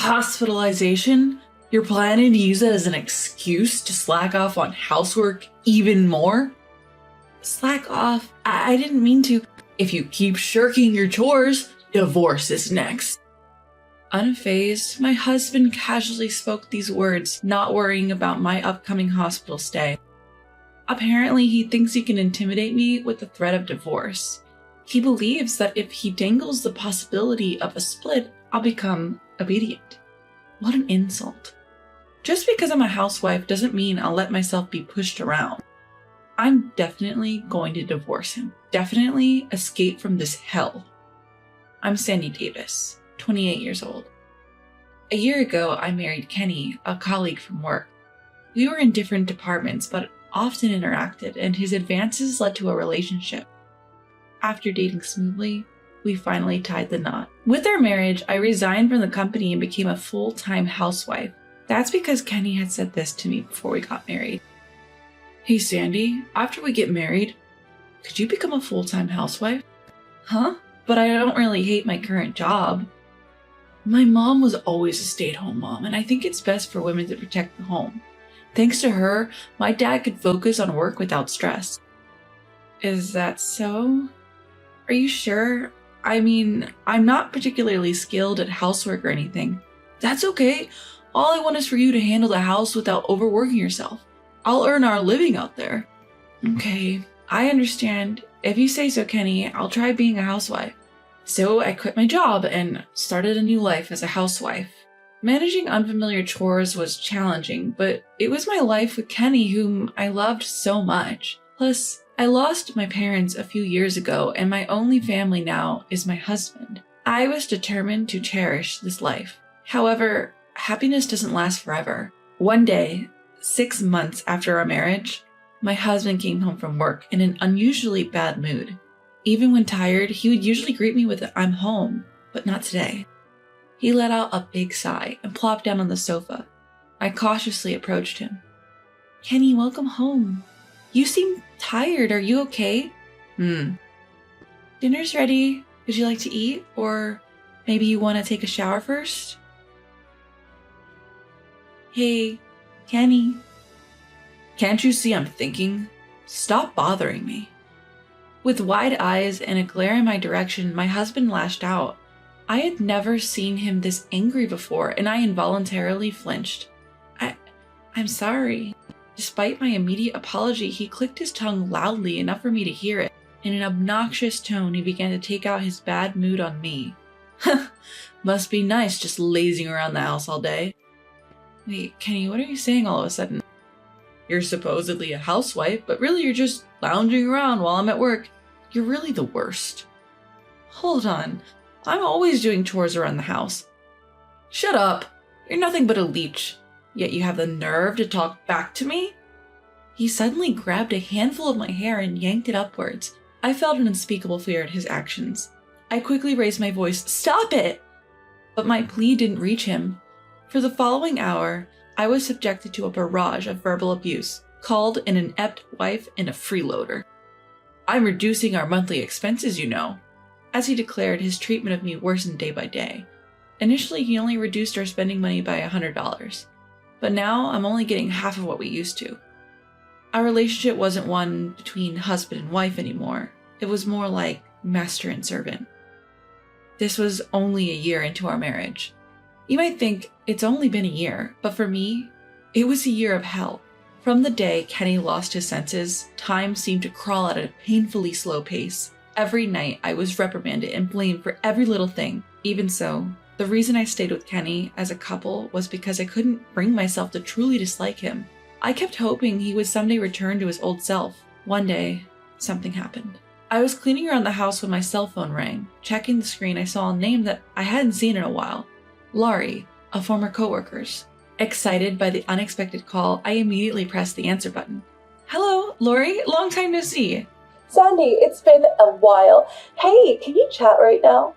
Hospitalization? You're planning to use that as an excuse to slack off on housework even more? Slack off? I didn't mean to. If you keep shirking your chores, divorce is next. Unfazed, my husband casually spoke these words, not worrying about my upcoming hospital stay. Apparently, he thinks he can intimidate me with the threat of divorce. He believes that if he dangles the possibility of a split, I'll become obedient. What an insult. Just because I'm a housewife doesn't mean I'll let myself be pushed around. I'm definitely going to divorce him. Definitely escape from this hell. I'm Sandy Davis, 28 years old. A year ago, I married Kenny, a colleague from work. We were in different departments, but often interacted, and his advances led to a relationship. After dating smoothly, we finally tied the knot. With our marriage, I resigned from the company and became a full-time housewife. That's because Kenny had said this to me before we got married. Hey Sandy, after we get married, could you become a full-time housewife? Huh? But I don't really hate my current job. My mom was always a stay-at-home mom, and I think it's best for women to protect the home. Thanks to her, my dad could focus on work without stress. Is that so? Are you sure? I mean, I'm not particularly skilled at housework or anything. That's okay. All I want is for you to handle the house without overworking yourself. I'll earn our living out there. Okay, I understand. If you say so, Kenny, I'll try being a housewife. So I quit my job and started a new life as a housewife. Managing unfamiliar chores was challenging, but it was my life with Kenny, whom I loved so much. Plus, I lost my parents a few years ago, and my only family now is my husband. I was determined to cherish this life. However, happiness doesn't last forever. One day, 6 months after our marriage, my husband came home from work in an unusually bad mood. Even when tired, he would usually greet me with "I'm home," but not today. He let out a big sigh and plopped down on the sofa. I cautiously approached him. Kenny, welcome home. You seem tired. Are you okay? Dinner's ready. Would you like to eat? Or maybe you want to take a shower first? Hey, Kenny. Can't you see I'm thinking? Stop bothering me. With wide eyes and a glare in my direction, my husband lashed out. I had never seen him this angry before, and I involuntarily flinched. I'm sorry. Despite my immediate apology, he clicked his tongue loudly enough for me to hear it. In an obnoxious tone, he began to take out his bad mood on me. Must be nice just lazing around the house all day. Wait, Kenny, what are you saying all of a sudden? You're supposedly a housewife, but really you're just lounging around while I'm at work. You're really the worst. Hold on. I'm always doing chores around the house. Shut up. You're nothing but a leech. Yet you have the nerve to talk back to me? He suddenly grabbed a handful of my hair and yanked it upwards. I felt an unspeakable fear at his actions. I quickly raised my voice, "Stop it!" But my plea didn't reach him. For the following hour, I was subjected to a barrage of verbal abuse, called an inept wife and a freeloader. I'm reducing our monthly expenses, you know. As he declared, his treatment of me worsened day by day. Initially, he only reduced our spending money by $100, but now I'm only getting half of what we used to. Our relationship wasn't one between husband and wife anymore. It was more like master and servant. This was only a year into our marriage. You might think it's only been a year, but for me, it was a year of hell. From the day Kenny lost his senses, time seemed to crawl at a painfully slow pace. Every night, I was reprimanded and blamed for every little thing. Even so, the reason I stayed with Kenny as a couple was because I couldn't bring myself to truly dislike him. I kept hoping he would someday return to his old self. One day, something happened. I was cleaning around the house when my cell phone rang. Checking the screen, I saw a name that I hadn't seen in a while. Laurie, a former coworker's. Excited by the unexpected call, I immediately pressed the answer button. Hello, Laurie, long time no see. Sandy, it's been a while. Hey, can you chat right now?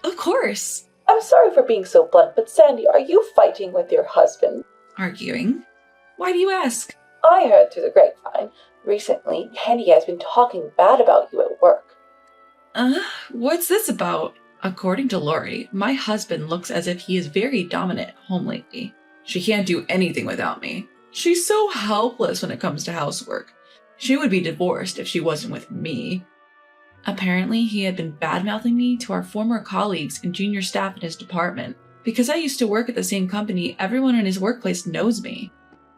Of course. I'm sorry for being so blunt, but Sandy, are you fighting with your husband? Arguing? Why do you ask? I heard through the grapevine. Recently, Kenny has been talking bad about you at work. What's this about? According to Lori, my husband looks as if he is very dominant at home lately. She can't do anything without me. She's so helpless when it comes to housework. She would be divorced if she wasn't with me. Apparently, he had been bad-mouthing me to our former colleagues and junior staff in his department. Because I used to work at the same company, everyone in his workplace knows me.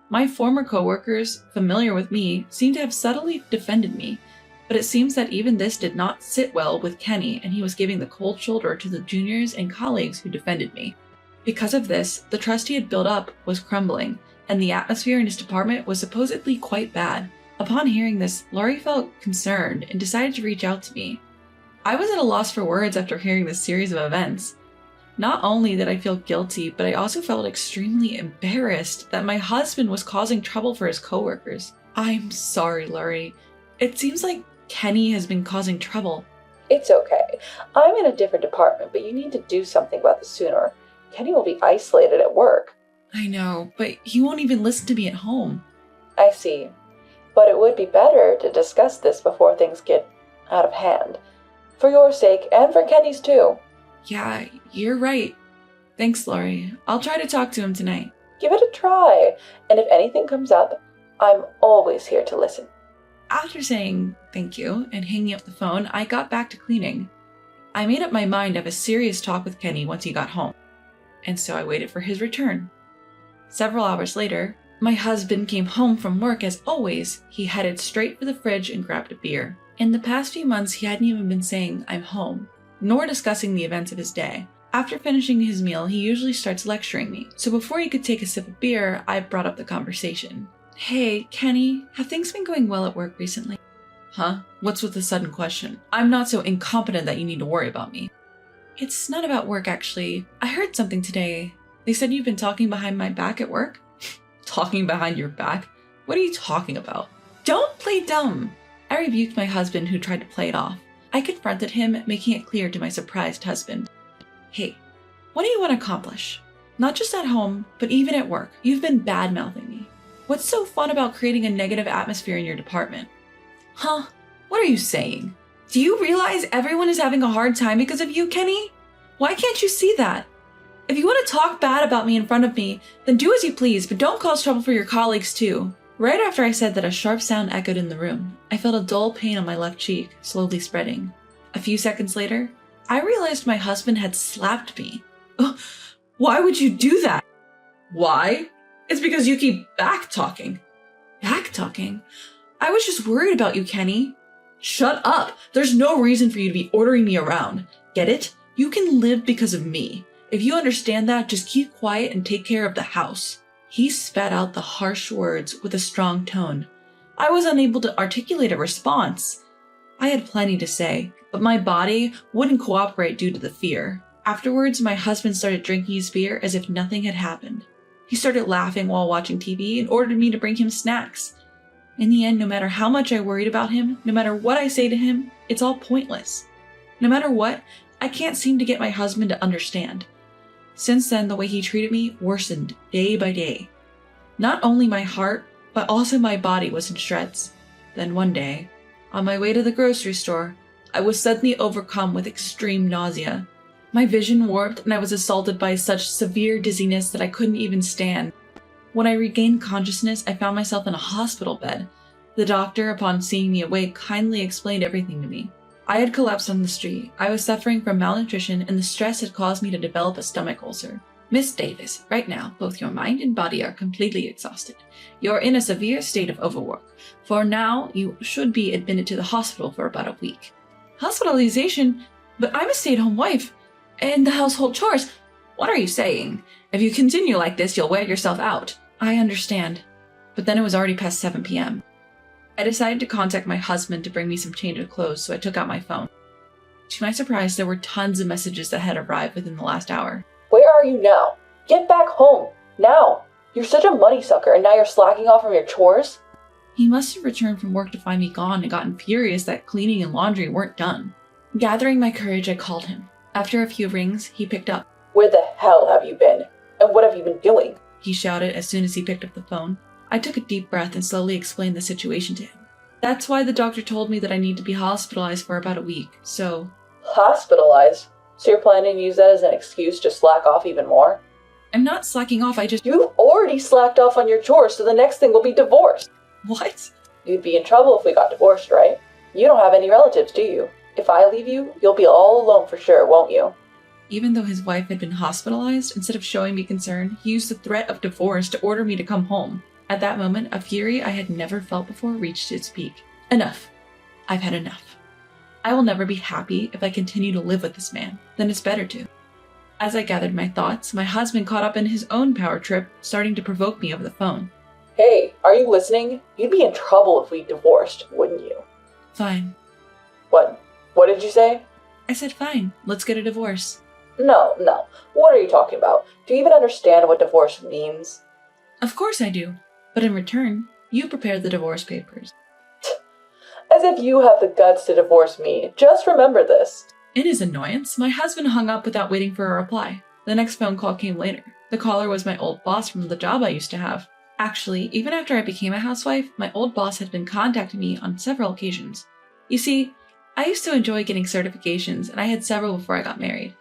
My former coworkers, familiar with me, seem to have subtly defended me, but it seems that even this did not sit well with Kenny, and he was giving the cold shoulder to the juniors and colleagues who defended me. Because of this, the trust he had built up was crumbling, and the atmosphere in his department was supposedly quite bad. Upon hearing this, Lori felt concerned and decided to reach out to me. I was at a loss for words after hearing this series of events. Not only did I feel guilty, but I also felt extremely embarrassed that my husband was causing trouble for his coworkers. I'm sorry, Lori. It seems like Kenny has been causing trouble. It's okay. I'm in a different department, but you need to do something about this sooner. Kenny will be isolated at work. I know, but he won't even listen to me at home. I see. But it would be better to discuss this before things get out of hand. For your sake, and for Kenny's too. Yeah, you're right. Thanks, Lori. I'll try to talk to him tonight. Give it a try, and if anything comes up, I'm always here to listen. After saying thank you and hanging up the phone, I got back to cleaning. I made up my mind to have a serious talk with Kenny once he got home, and so I waited for his return. Several hours later, my husband came home from work as always. He headed straight for the fridge and grabbed a beer. In the past few months, he hadn't even been saying, "I'm home," nor discussing the events of his day. After finishing his meal, he usually starts lecturing me, so before he could take a sip of beer, I brought up the conversation. "Hey, Kenny, have things been going well at work recently?" "Huh? What's with the sudden question? I'm not so incompetent that you need to worry about me." "It's not about work, actually. I heard something today. They said you've been talking behind my back at work?" "Talking behind your back? What are you talking about?" "Don't play dumb." I rebuked my husband, who tried to play it off. I confronted him, making it clear to my surprised husband. "Hey, what do you want to accomplish? Not just at home, but even at work. You've been bad-mouthing me. What's so fun about creating a negative atmosphere in your department?" "Huh? What are you saying? Do you realize everyone is having a hard time because of you, Kenny? Why can't you see that? If you want to talk bad about me in front of me, then do as you please, but don't cause trouble for your colleagues too." Right after I said that, a sharp sound echoed in the room. I felt a dull pain on my left cheek, slowly spreading. A few seconds later, I realized my husband had slapped me. "Why would you do that?" "Why? It's because you keep back-talking." "Back-talking? I was just worried about you, Kenny." "Shut up! There's no reason for you to be ordering me around. Get it? You can live because of me. If you understand that, just keep quiet and take care of the house." He spat out the harsh words with a strong tone. I was unable to articulate a response. I had plenty to say, but my body wouldn't cooperate due to the fear. Afterwards, my husband started drinking his beer as if nothing had happened. He started laughing while watching TV and ordered me to bring him snacks. In the end, no matter how much I worried about him, no matter what I say to him, it's all pointless. No matter what, I can't seem to get my husband to understand. Since then, the way he treated me worsened day by day. Not only my heart, but also my body was in shreds. Then one day, on my way to the grocery store, I was suddenly overcome with extreme nausea. My vision warped and I was assaulted by such severe dizziness that I couldn't even stand. When I regained consciousness, I found myself in a hospital bed. The doctor, upon seeing me awake, kindly explained everything to me. I had collapsed on the street. I was suffering from malnutrition, and the stress had caused me to develop a stomach ulcer. "Miss Davis, right now, both your mind and body are completely exhausted. You're in a severe state of overwork. For now, you should be admitted to the hospital for about a week." "Hospitalization? But I'm a stay-at-home wife, and the household chores." "What are you saying? If you continue like this, you'll wear yourself out." "I understand." But then it was already past 7 p.m. I decided to contact my husband to bring me some change of clothes, so I took out my phone. To my surprise, there were tons of messages that had arrived within the last hour. "Where are you now? Get back home, now! You're such a money sucker, and now you're slacking off from your chores?" He must have returned from work to find me gone and gotten furious that cleaning and laundry weren't done. Gathering my courage, I called him. After a few rings, he picked up. "Where the hell have you been? And what have you been doing?" He shouted as soon as he picked up the phone. I took a deep breath and slowly explained the situation to him. "That's why the doctor told me that I need to be hospitalized for about a week, so..." "Hospitalized? So you're planning to use that as an excuse to slack off even more? I'm not slacking off, You've already slacked off on your chores, so the next thing will be divorce. What? You'd be in trouble if we got divorced, right? You don't have any relatives, do you? If I leave you, you'll be all alone for sure, won't you? Even though his wife had been hospitalized, instead of showing me concern, he used the threat of divorce to order me to come home. At that moment, a fury I had never felt before reached its peak. Enough. I've had enough. I will never be happy if I continue to live with this man. Then it's better to. As I gathered my thoughts, my husband caught up in his own power trip, starting to provoke me over the phone. Hey, are you listening? You'd be in trouble if we divorced, wouldn't you? Fine. What? What did you say? I said fine. Let's get a divorce. No. What are you talking about? Do you even understand what divorce means? Of course I do. But in return, you prepared the divorce papers. As if you have the guts to divorce me. Just remember this. In his annoyance, my husband hung up without waiting for a reply. The next phone call came later. The caller was my old boss from the job I used to have. Actually, even after I became a housewife, my old boss had been contacting me on several occasions. You see, I used to enjoy getting certifications, and I had several before I got married.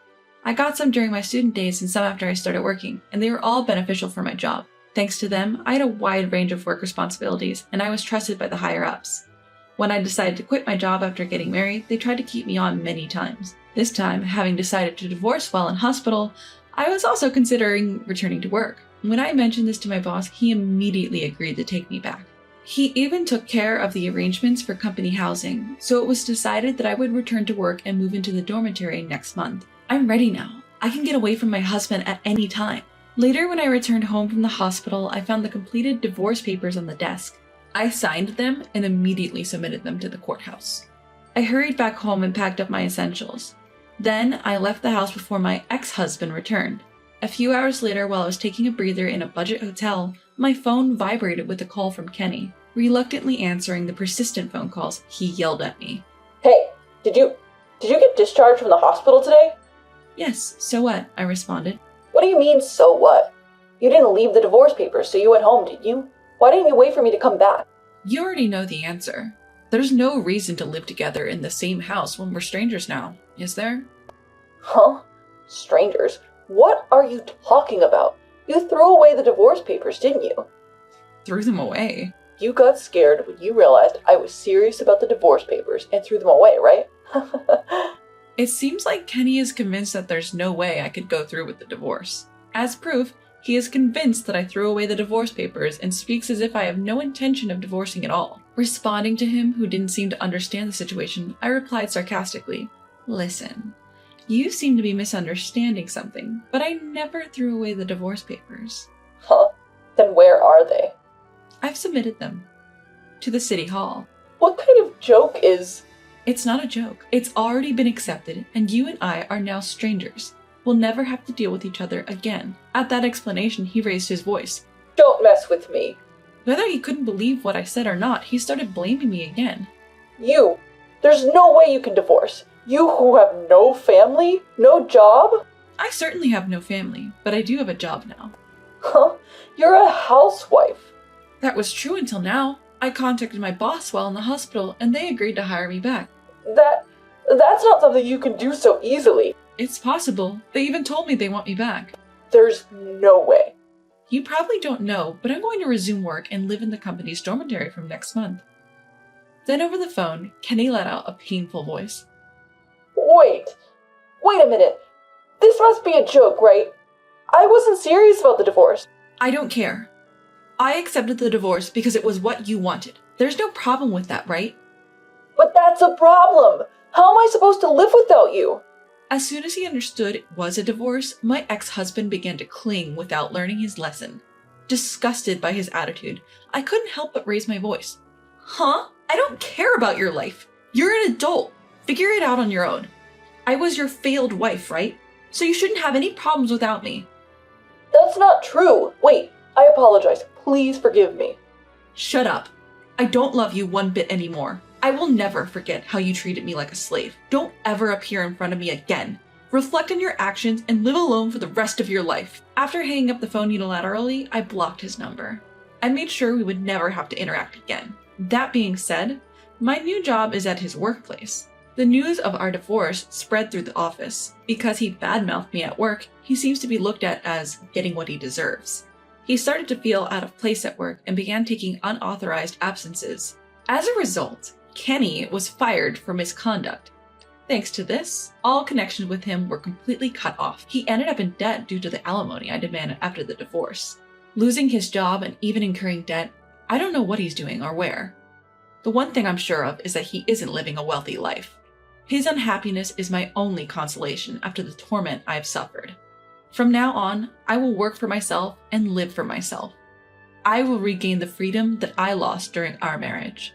I got some during my student days and some after I started working, and they were all beneficial for my job. Thanks to them, I had a wide range of work responsibilities, and I was trusted by the higher-ups. When I decided to quit my job after getting married, they tried to keep me on many times. This time, having decided to divorce while in hospital, I was also considering returning to work. When I mentioned this to my boss, he immediately agreed to take me back. He even took care of the arrangements for company housing, so it was decided that I would return to work and move into the dormitory next month. I'm ready now. I can get away from my husband at any time. Later, when I returned home from the hospital, I found the completed divorce papers on the desk. I signed them and immediately submitted them to the courthouse. I hurried back home and packed up my essentials. Then, I left the house before my ex-husband returned. A few hours later, while I was taking a breather in a budget hotel, my phone vibrated with a call from Kenny. Reluctantly answering the persistent phone calls, he yelled at me. Hey, did you get discharged from the hospital today? Yes, so what? I responded. What do you mean, so what? You didn't leave the divorce papers, so you went home, did you? Why didn't you wait for me to come back? You already know the answer. There's no reason to live together in the same house when we're strangers now, is there? Huh? Strangers? What are you talking about? You threw away the divorce papers, didn't you? Threw them away? You got scared when you realized I was serious about the divorce papers and threw them away, right? It seems like Kenny is convinced that there's no way I could go through with the divorce. As proof, he is convinced that I threw away the divorce papers and speaks as if I have no intention of divorcing at all. Responding to him, who didn't seem to understand the situation, I replied sarcastically, "Listen, you seem to be misunderstanding something, but I never threw away the divorce papers." Huh? Then where are they? I've submitted them. To the city hall. What kind of joke is... It's not a joke. It's already been accepted, and you and I are now strangers. We'll never have to deal with each other again. At that explanation, he raised his voice. Don't mess with me. Whether he couldn't believe what I said or not, he started blaming me again. You! There's no way you can divorce. You who have no family? No job? I certainly have no family, but I do have a job now. Huh? You're a housewife. That was true until now. I contacted my boss while in the hospital, and they agreed to hire me back. That's not something you can do so easily. It's possible. They even told me they want me back. There's no way. You probably don't know, but I'm going to resume work and live in the company's dormitory from next month. Then over the phone, Kenny let out a painful voice. Wait a minute. This must be a joke, right? I wasn't serious about the divorce. I don't care. I accepted the divorce because it was what you wanted. There's no problem with that, right? But that's a problem. How am I supposed to live without you? As soon as he understood it was a divorce, my ex-husband began to cling without learning his lesson. Disgusted by his attitude, I couldn't help but raise my voice. Huh? I don't care about your life. You're an adult. Figure it out on your own. I was your failed wife, right? So you shouldn't have any problems without me. That's not true. Wait, I apologize. Please forgive me. Shut up. I don't love you one bit anymore. I will never forget how you treated me like a slave. Don't ever appear in front of me again. Reflect on your actions and live alone for the rest of your life. After hanging up the phone unilaterally, I blocked his number. I made sure we would never have to interact again. That being said, my new job is at his workplace. The news of our divorce spread through the office. Because he badmouthed me at work, he seems to be looked at as getting what he deserves. He started to feel out of place at work and began taking unauthorized absences. As a result, Kenny was fired for misconduct. Thanks to this, all connections with him were completely cut off. He ended up in debt due to the alimony I demanded after the divorce. Losing his job and even incurring debt, I don't know what he's doing or where. The one thing I'm sure of is that he isn't living a wealthy life. His unhappiness is my only consolation after the torment I have suffered. From now on, I will work for myself and live for myself. I will regain the freedom that I lost during our marriage.